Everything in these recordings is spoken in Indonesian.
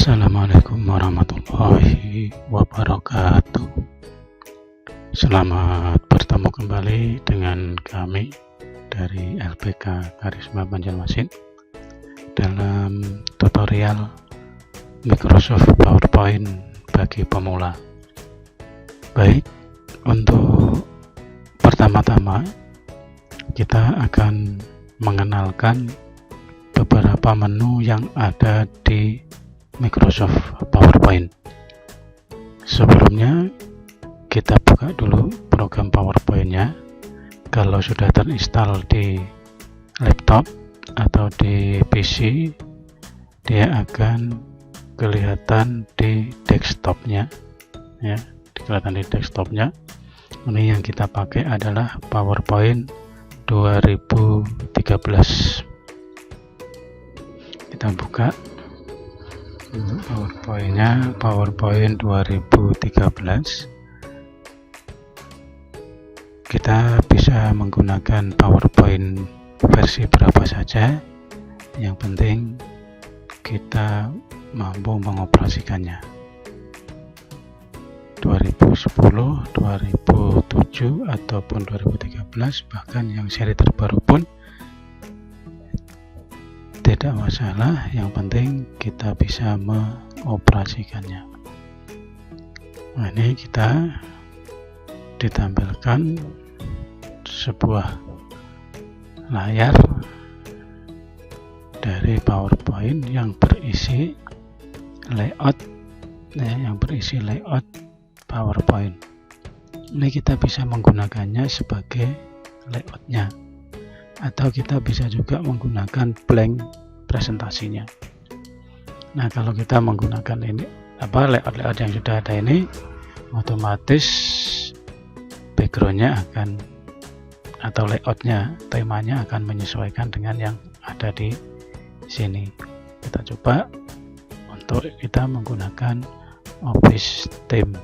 Assalamualaikum warahmatullahi wabarakatuh. Selamat bertemu kembali dengan kami dari LPK Karisma Banjarmasin dalam tutorial Microsoft PowerPoint bagi pemula. Baik, untuk pertama-tama kita akan mengenalkan beberapa menu yang ada di Microsoft PowerPoint. Sebelumnya kita buka dulu program PowerPoint-nya. Kalau sudah terinstall di laptop atau di PC, dia akan kelihatan di desktopnya, ya, kelihatan di desktopnya. Ini yang kita pakai adalah PowerPoint 2013. Kita buka PowerPoint-nya, PowerPoint 2013. Kita bisa menggunakan PowerPoint versi berapa saja, yang penting kita mampu mengoperasikannya. 2010, 2007 ataupun 2013, bahkan yang seri terbaru pun tidak masalah, yang penting kita bisa mengoperasikannya. Nah, ini kita ditampilkan sebuah layar dari PowerPoint yang berisi layout, yang berisi layout PowerPoint. Ini kita bisa menggunakannya sebagai layoutnya, atau kita bisa juga menggunakan blank presentasinya. Nah, kalau kita menggunakan ini layout yang sudah ada ini, otomatis backgroundnya akan, atau layoutnya, temanya akan menyesuaikan dengan yang ada di sini. Kita coba untuk kita menggunakan Office Theme.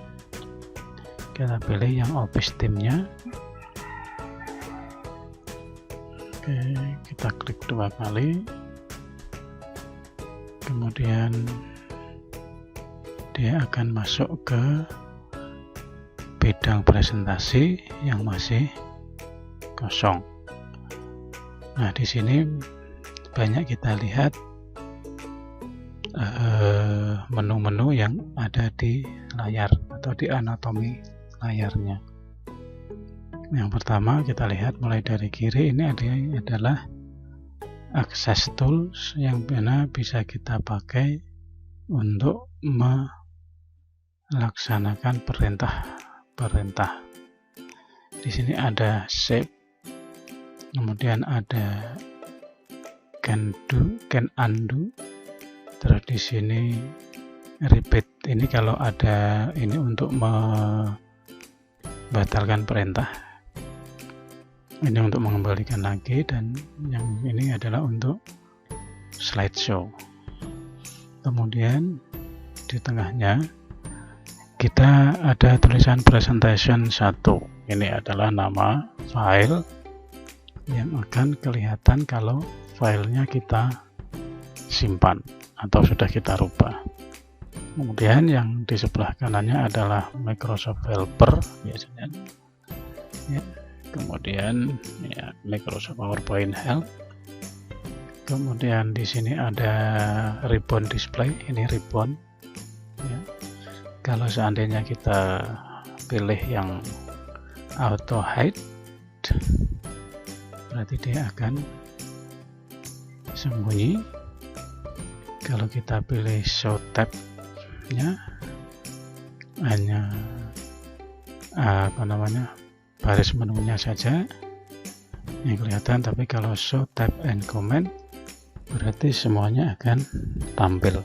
Kita pilih yang Office Theme-nya. Oke, kita klik 2 kali, kemudian dia akan masuk ke bidang presentasi yang masih kosong. Nah, di sini banyak kita lihat menu-menu yang ada di layar atau di anatomi layarnya. Yang pertama kita lihat mulai dari kiri, ini adalah Access Tools yang mana bisa kita pakai untuk melaksanakan perintah. Di sini ada Shape, kemudian ada Can Undo, terus di sini Repeat. Ini kalau ada ini untuk membatalkan perintah, ini untuk mengembalikan lagi, dan yang ini adalah untuk slideshow. Kemudian di tengahnya kita ada tulisan presentation 1. Ini adalah nama file yang akan kelihatan kalau filenya kita simpan atau sudah kita rubah. Kemudian yang di sebelah kanannya adalah Microsoft Helper biasanya, ya. Kemudian ya, Microsoft PowerPoint Help. Kemudian di sini ada ribbon display, ini ribbon, ya. Kalau seandainya kita pilih yang auto hide, berarti dia akan sembunyi. Kalau kita pilih show tab-nya, hanya baris menunya saja yang kelihatan, tapi kalau show tab and comment berarti semuanya akan tampil.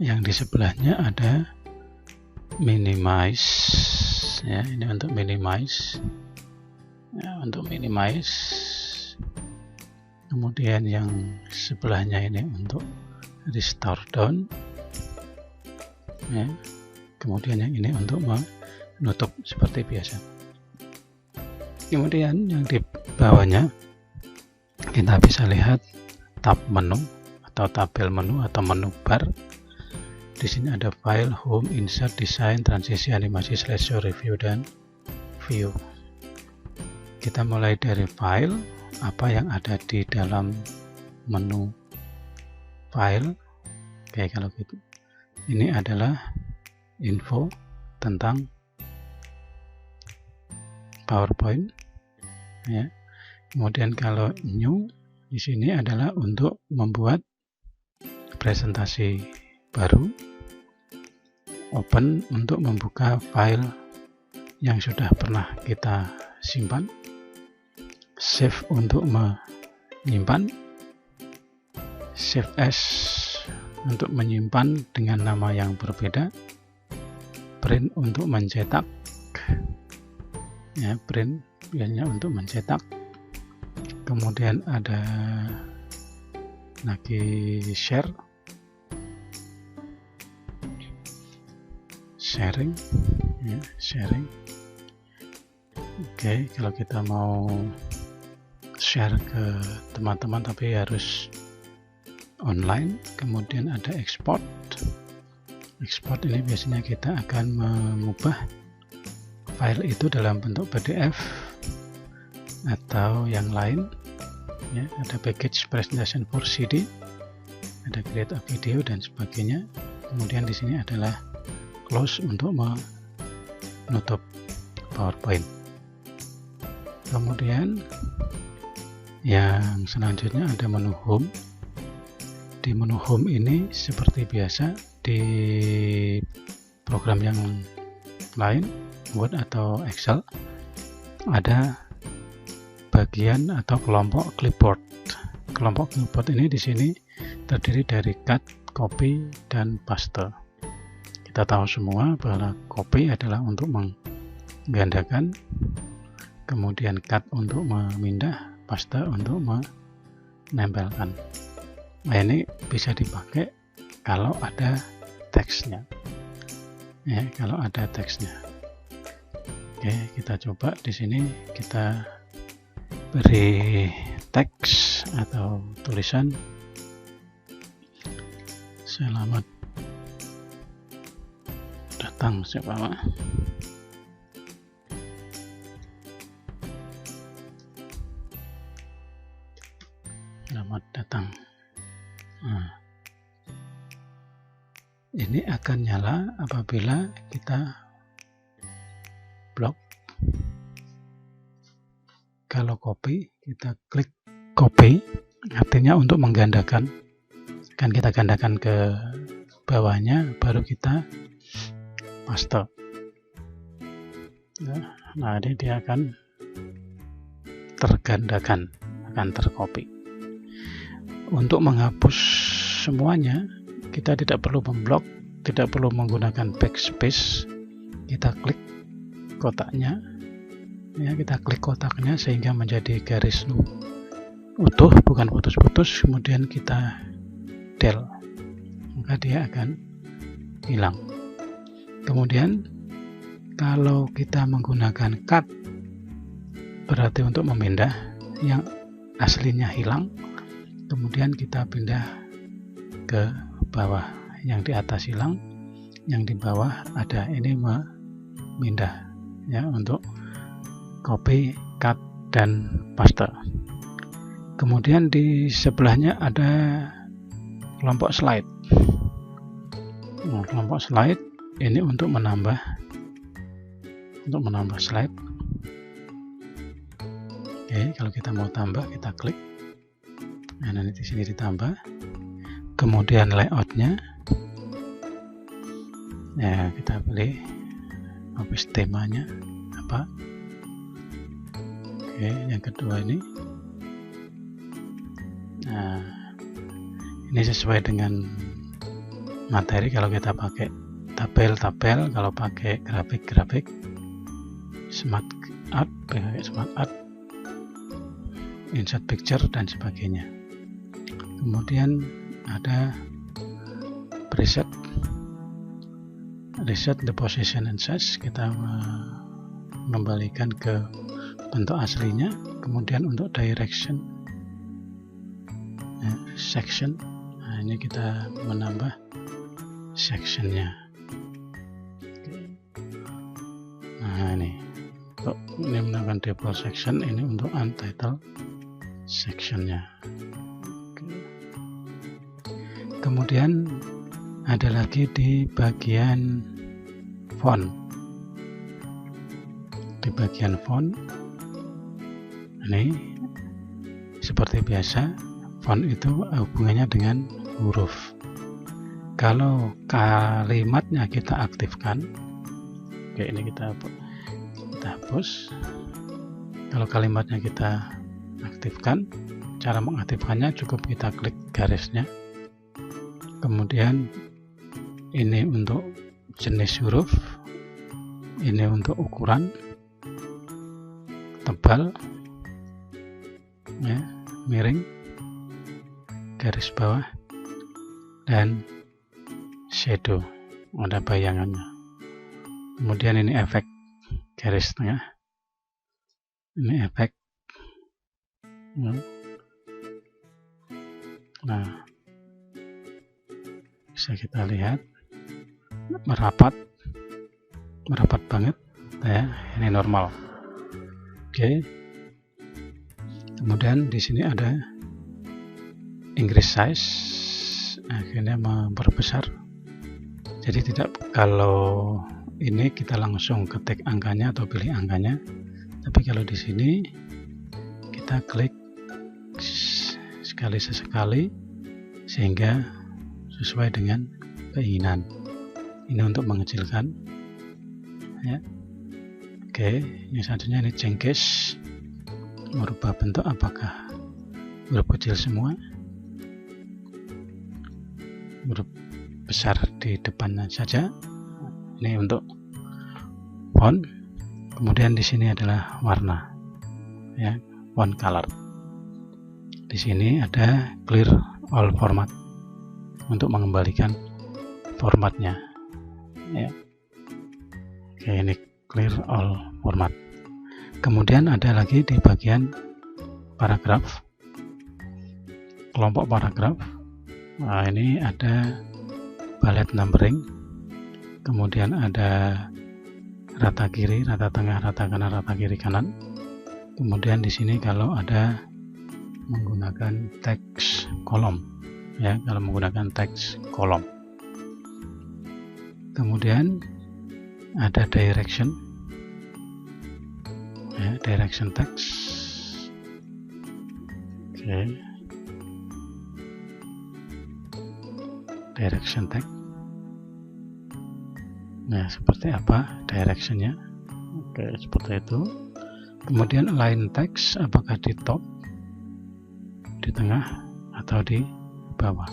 Yang di sebelahnya ada minimize, ya, ini untuk minimize, ya, untuk minimize. Kemudian yang sebelahnya ini untuk restore down, ya. Kemudian yang ini untuk menutup seperti biasa. Kemudian yang di bawahnya kita bisa lihat tab menu atau tabel menu atau menu bar. Di sini ada file, home, insert, design, transisi, animasi, slideshow, review, dan view. Kita mulai dari file, apa yang ada di dalam menu file. Oke, kalau gitu ini adalah info tentang PowerPoint ya. Kemudian kalau new di sini adalah untuk membuat presentasi baru, open untuk membuka file yang sudah pernah kita simpan, save untuk menyimpan, save as untuk menyimpan dengan nama yang berbeda, print untuk mencetak ya, print biasanya untuk mencetak. Kemudian ada lagi sharing ya, sharing. Oke, kalau kita mau share ke teman-teman tapi harus online. Kemudian ada export. Export ini biasanya kita akan mengubah file itu dalam bentuk PDF atau yang lain ya. Ada package presentation for CD, ada create a video dan sebagainya. Kemudian di sini adalah close untuk menutup PowerPoint. Kemudian yang selanjutnya ada menu home. Di menu home ini seperti biasa di program yang lain, Word atau Excel, ada bagian atau kelompok clipboard. Kelompok clipboard ini di sini terdiri dari cut, copy, dan paste. Kita tahu semua bahwa copy adalah untuk menggandakan, kemudian cut untuk memindah, paste untuk menempelkan. Nah, ini bisa dipakai kalau ada teksnya. Ya, kalau ada teksnya. Oke, kita coba di sini kita beri teks atau tulisan selamat datang siapa. Selamat datang. Nah, ini akan nyala apabila kita blok. Kalau copy, kita klik copy, artinya untuk menggandakan. Kan kita gandakan ke bawahnya, baru kita paste. Nah, ini dia akan tergandakan, akan tercopy. Untuk menghapus semuanya, kita tidak perlu memblok, tidak perlu menggunakan backspace. Kita klik kotaknya. Ya, kita klik kotaknya sehingga menjadi garis utuh, bukan putus-putus. Kemudian kita del, maka dia akan hilang. Kemudian kalau kita menggunakan cut, berarti untuk memindah yang aslinya hilang. Kemudian kita pindah ke bawah, yang di atas hilang, yang di bawah ada. Ini memindah ya, untuk copy, cut, dan paste. Kemudian di sebelahnya ada kelompok slide. Nah, kelompok slide ini untuk menambah slide. Oke, kalau kita mau tambah, kita klik. Nah, nanti di sini ditambah. Kemudian layoutnya, ya kita pilih habis temanya apa. Oke, yang kedua ini. Nah, ini sesuai dengan materi. Kalau kita pakai tabel, kalau pakai grafik, smart art, insert picture, dan sebagainya. Kemudian ada preset, reset the position and size. Kita mengembalikan ke bentuk aslinya. Kemudian untuk direction, section, ini kita menambah sectionnya. Nah ini untuk ini menambahkan default section, ini untuk untitled sectionnya. Kemudian ada lagi di bagian font. Di bagian font ini seperti biasa, font itu hubungannya dengan huruf. Kalau kalimatnya kita aktifkan, oke, ini kita hapus. Kalau kalimatnya kita aktifkan, cara mengaktifkannya cukup kita klik garisnya. Kemudian ini untuk jenis huruf, ini untuk ukuran, tebal, ya, miring, garis bawah, dan shadow, ada bayangannya. Kemudian ini efek garis tengah, ini efek. Nah, bisa kita lihat merapat banget, ya, ini normal. Oke. Kemudian di sini ada increase size, akhirnya memperbesar. Jadi tidak, kalau ini kita langsung ketik angkanya atau pilih angkanya, tapi kalau di sini kita klik sekali sesekali sehingga sesuai dengan keinginan. Ini untuk mengecilkan, ya. Oke, yang selanjutnya ini jengkes, merubah bentuk, apakah huruf kecil semua, huruf besar di depannya saja. Ini untuk font. Kemudian di sini adalah warna, ya, font color. Di sini ada clear all format untuk mengembalikan formatnya, ya. Oke, ini clear all format. Kemudian ada lagi di bagian paragraf, kelompok paragraf. Nah, ini ada bullet numbering, kemudian ada rata kiri, rata tengah, rata kanan, rata kiri kanan. Kemudian di sini kalau ada menggunakan teks kolom, ya, kalau menggunakan teks kolom. Kemudian ada direction, ya, direction text. Oke, direction text. Nah, seperti apa directionnya? Oke, seperti itu. Kemudian align text, apakah di top, di tengah, atau di bawah.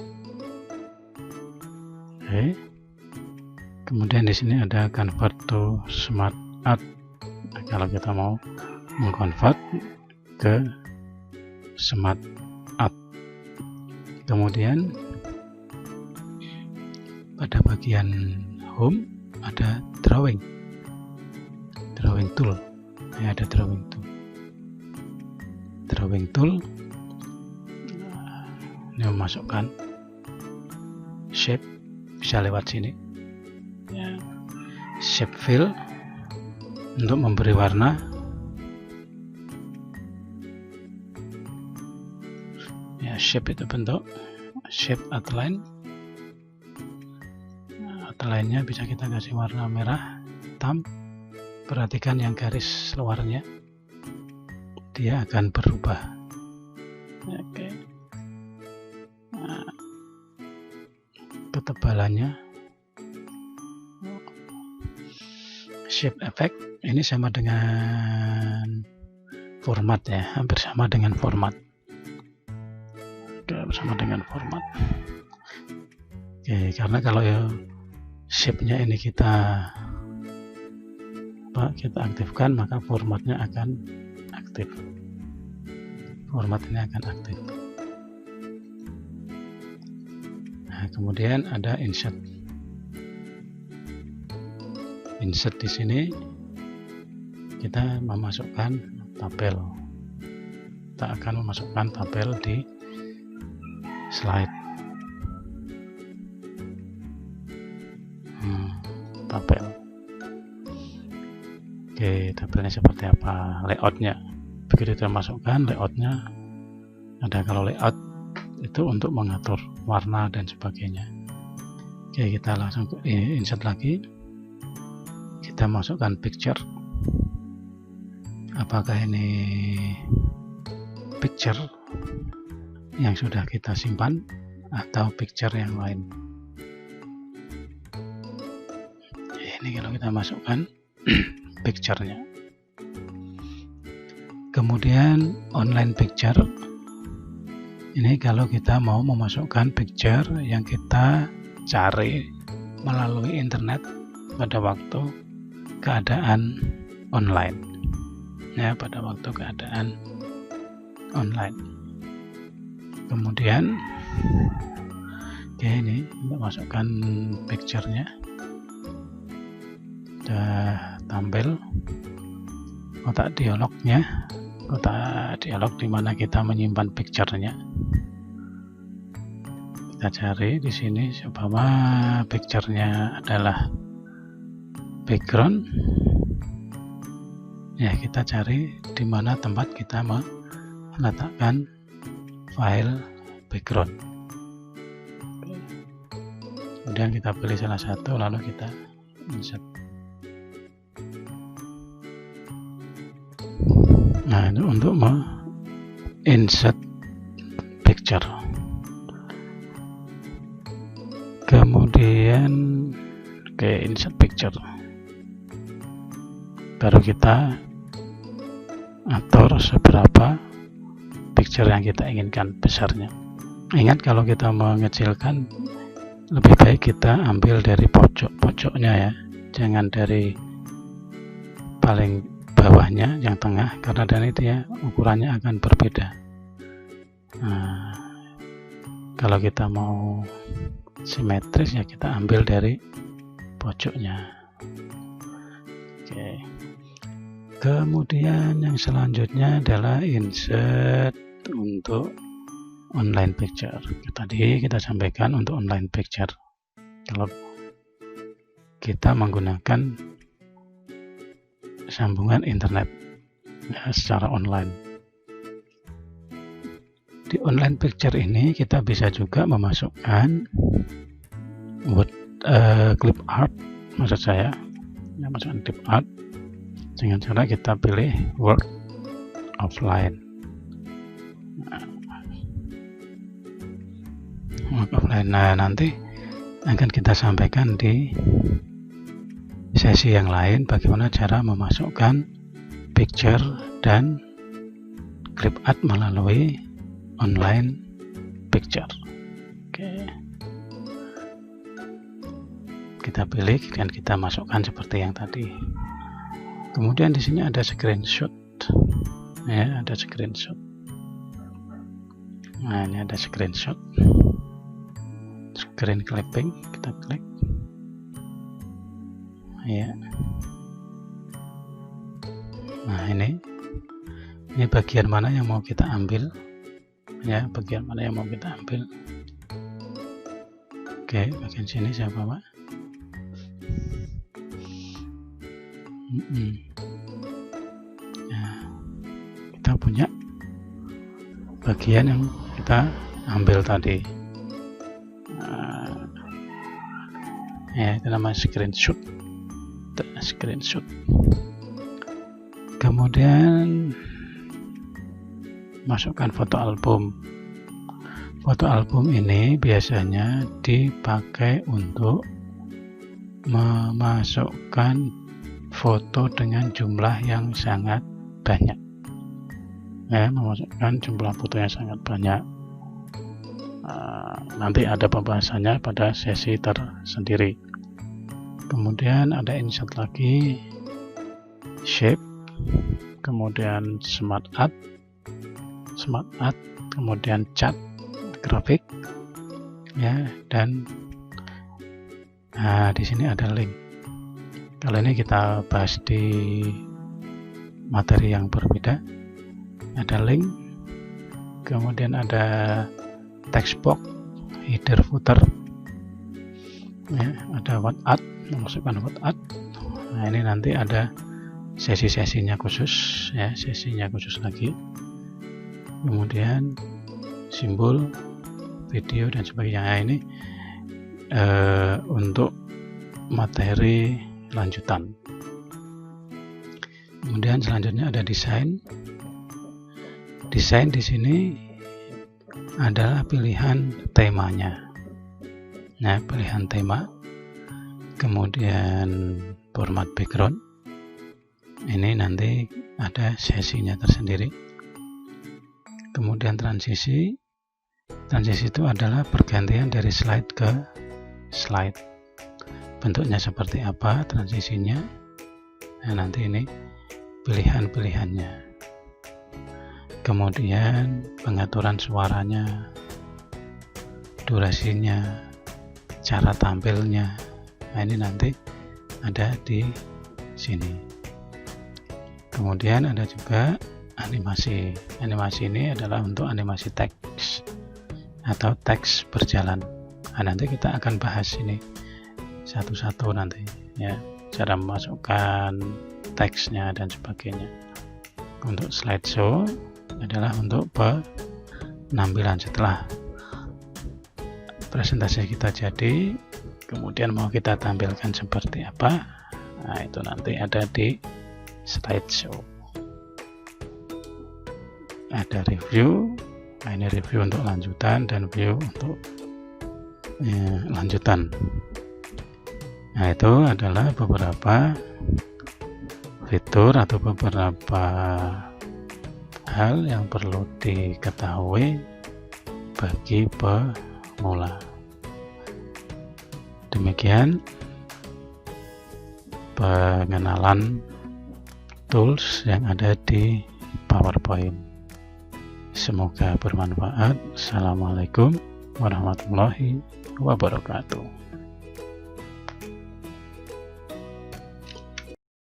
Oke. Kemudian di sini ada convert to smart art. Nah, kalau kita mau mengconvert ke smart art. Kemudian pada bagian home ada drawing tool, ya, ada drawing tool. Ini memasukkan shape, bisa lewat sini, ya. Shape fill untuk memberi warna, ya. Shape itu bentuk, shape outline. Outline-nya bisa kita kasih warna merah, hitam. Perhatikan yang garis luarnya, dia akan berubah. Oke. Nah, ketebalannya, shape effect ini sama dengan format, ya, hampir sama dengan format. Oke, bersama dengan format. Oke, karena kalau ya shape-nya ini kita aktifkan, maka formatnya akan aktif. Format ini akan aktif. Nah, kemudian ada insert. Insert di sini kita memasukkan tabel. Kita akan memasukkan tabel di slide. tabel. Oke, tabelnya seperti apa, layoutnya. Begitu kita masukkan layoutnya, ada kalau layout itu untuk mengatur warna dan sebagainya. Oke, kita langsung insert lagi. Kita masukkan picture. Apakah ini picture yang sudah kita simpan atau picture yang lain? Ini kalau kita masukkan picture-nya. Kemudian online picture. Ini kalau kita mau memasukkan picture yang kita cari melalui internet pada waktu keadaan online. Ya, pada waktu keadaan online. Kemudian oke, ini untuk masukkan picture-nya. Sudah tampil kotak dialognya, kotak dialog di mana kita menyimpan picture-nya. Kita cari di sini, umpama picture-nya adalah background. Ya, kita cari di mana tempat kita meletakkan file background. Kemudian kita pilih salah satu, lalu kita insert. Nah, ini untuk insert picture. Kemudian insert picture. Baru kita atur seberapa picture yang kita inginkan besarnya. Ingat, kalau kita mengecilkan, lebih baik kita ambil dari pojok-pojoknya ya, jangan dari paling bawahnya, yang tengah, karena dan itu ya ukurannya akan berbeda. Nah, kalau kita mau simetris ya kita ambil dari pojoknya. Oke. Kemudian yang selanjutnya adalah insert untuk online picture. Tadi kita sampaikan untuk online picture, kalau kita menggunakan sambungan internet ya, secara online. Di online picture ini kita bisa juga memasukkan clip art, maksud saya ya, masukkan clip art dengan cara kita pilih work offline. Work offline. Nah, nanti akan kita sampaikan di sesi yang lain bagaimana cara memasukkan picture dan clip art melalui online picture. Oke. Kita pilih dan kita masukkan seperti yang tadi. Kemudian di sini ada screenshot. Ya, ada screenshot. Nah, ini ada screenshot. Screen clipping, kita klik. Ya. Nah, ini bagian mana yang mau kita ambil ya, bagian mana yang mau kita ambil. Oke, bagian sini saya bawa. Nah, kita punya bagian yang kita ambil tadi. Ya, itu namanya screenshot. Kemudian masukkan foto album. Foto album ini biasanya dipakai untuk memasukkan foto dengan jumlah yang sangat banyak. Ya, memasukkan jumlah foto yang sangat banyak. Nanti ada pembahasannya pada sesi tersendiri. Kemudian ada insert lagi, shape, kemudian smart art, kemudian cat, grafik, ya, dan di sini ada link. Kali ini kita bahas di materi yang berbeda. Ada link, kemudian ada text box, header, footer, ya, ada what art, memasukkan word art. Nah, ini nanti ada sesi-sesinya khusus ya, sesinya khusus lagi. Kemudian simbol, video dan sebagainya. Nah, ini untuk materi lanjutan. Kemudian selanjutnya ada desain. Desain di sini adalah pilihan temanya. Nah, pilihan tema. Kemudian format background. Ini nanti ada sesinya tersendiri. Kemudian transisi. Transisi itu adalah pergantian dari slide ke slide. Bentuknya seperti apa transisinya. Nah, nanti ini pilihan-pilihannya. Kemudian pengaturan suaranya, durasinya, cara tampilnya. Nah, ini nanti ada di sini. Kemudian ada juga animasi. Animasi ini adalah untuk animasi teks atau teks berjalan. Nah, nanti kita akan bahas ini satu-satu nanti ya, cara memasukkan teksnya dan sebagainya. Untuk slideshow adalah untuk penampilan setelah presentasi kita jadi, kemudian mau kita tampilkan seperti apa. Nah, itu nanti ada di slideshow. Ada review. Nah, ini review untuk lanjutan dan view untuk lanjutan. Nah, itu adalah beberapa fitur atau beberapa hal yang perlu diketahui bagi pemula. Demikian pengenalan tools yang ada di PowerPoint. Semoga bermanfaat. Assalamualaikum warahmatullahi wabarakatuh.